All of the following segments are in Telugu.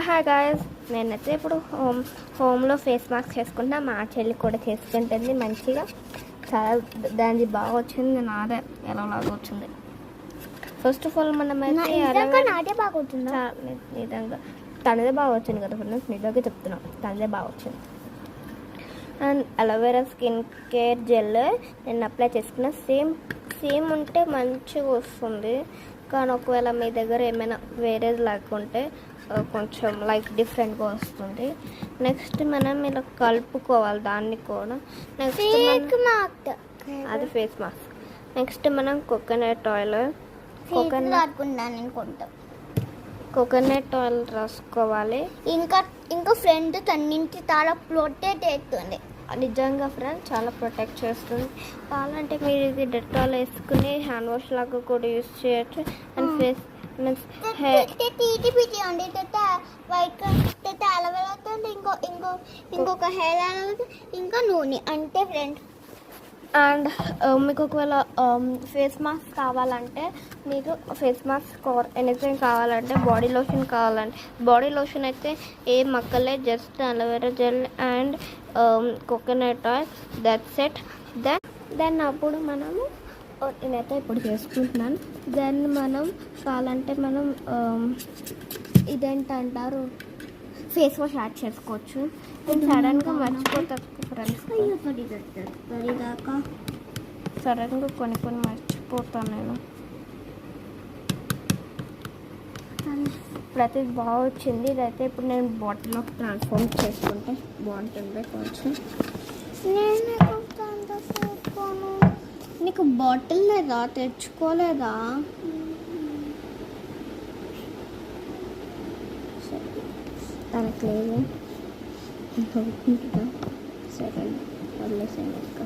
హాయ్ గాయస్, నేనైతే ఇప్పుడు హోమ్లో ఫేస్ మాస్క్ చేసుకుంటా. మా చెల్లి కూడా చేసుకుంటుంది మంచిగా. చాలా దానికి బాగా వచ్చింది, నాదే ఎలాగో వచ్చింది. ఫస్ట్ ఆఫ్ ఆల్ మనం అయితే నిజంగా తనదే బాగా వచ్చింది కదా ఫ్రెండ్స్, నిజంగా చెప్తున్నాం తనదే బాగా వచ్చింది. And aloe vera skin care gel నేను అప్లై చేసుకున్న. సేమ్ ఉంటే మంచిగా వస్తుంది, కానీ ఒకవేళ మీ దగ్గర ఏమైనా వేరేది లేకుంటే కొంచెం లైక్ డిఫరెంట్గా వస్తుంది. నెక్స్ట్ మనం ఇలా కలుపుకోవాలి దాన్ని కూడా. నెక్స్ట్ అది ఫేస్ మాస్క్. నెక్స్ట్ మనం కోకోనట్ ఆయిల్ కోకోనట్ ఆయిల్ రాసుకోవాలి. ఇంకా ఫ్రెండ్ తన్నింటి చాలా ప్రొటెక్ట్ అవుతుంది. నిజంగా ఫ్రెండ్ చాలా ప్రొటెక్ట్ చేస్తుంది. కావాలంటే మీరు ఇది డెటాల్ వేసుకుని హ్యాండ్ వాష్ లాగా కూడా యూస్ చేయొచ్చు. అండ్ ఫేస్ వైట్ అలవేరా ఇంకొక హెయిర్ ఆయిల్ ఇంకా నూనె అంటే ఫ్రెండ్. అండ్ మీకు ఒకవేళ ఫేస్ మాస్క్ కావాలంటే మీకు ఫేస్ మాస్క్ ఎనీథింగ్ కావాలంటే బాడీ లోషన్ కావాలంటే బాడీ లోషన్ అయితే ఏం అక్కర్లే, just aloe vera gel and coconut oil, that's it. Then అప్పుడు మనము నేనైతే ఇప్పుడు చేసుకుంటున్నాను. దెన్ మనం కావాలంటే మనం ఇదేంటంటారు ఫేస్ వాష్ యాడ్ చేసుకోవచ్చు. నేను సడన్గా మర్చిపోతాను ఫ్రెండ్స్, సడన్గా కొన్ని మర్చిపోతాను నేను. ప్రతిది బాగా వచ్చింది. ఇదైతే ఇప్పుడు నేను బాటిల్లోకి ట్రాన్స్ఫార్మ్ చేసుకుంటే బాగుంటుంది కొంచెం. నీకు బాటిల్ లేదా, తెచ్చుకోలేదా? తనకు లేదు, సరే వదిలేసాను ఇంకా.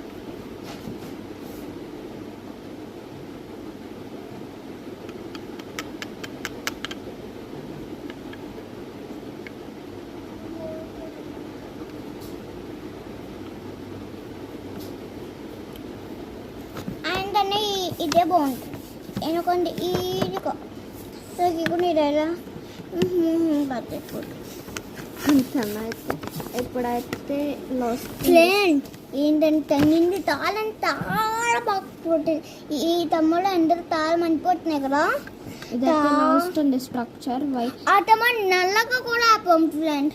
అండ్ ఇదే బాగుంటుంది ఎందుకంటే ఇదిగో ఇదేలా అయితే ఎప్పుడైతే ఫ్రెండ్ ఏంటంటే నిన్ను తాళంటే చాలా బాగా పుట్టింది. ఈ తమ్ముడు అందరూ తాళం అనిపోతున్నాయి కదా, వస్తుంది స్ట్రక్చర్ వైట్. ఆ తమ్ముడు నల్లగా కూడా ఆపాం ఫ్రెండ్,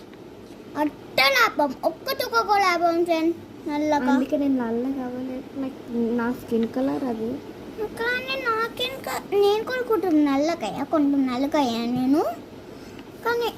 అట్టలు ఆపాం, ఒక్క చుక్క కూడా ఆపాం ఫ్రెండ్ నల్లగా. అందుకే నేను నల్ల కావాలి, లైక్ నా స్కిన్ కలర్ అది. కానీ నేను కూడా కొంచెం నల్లకయ్యా నేను, కానీ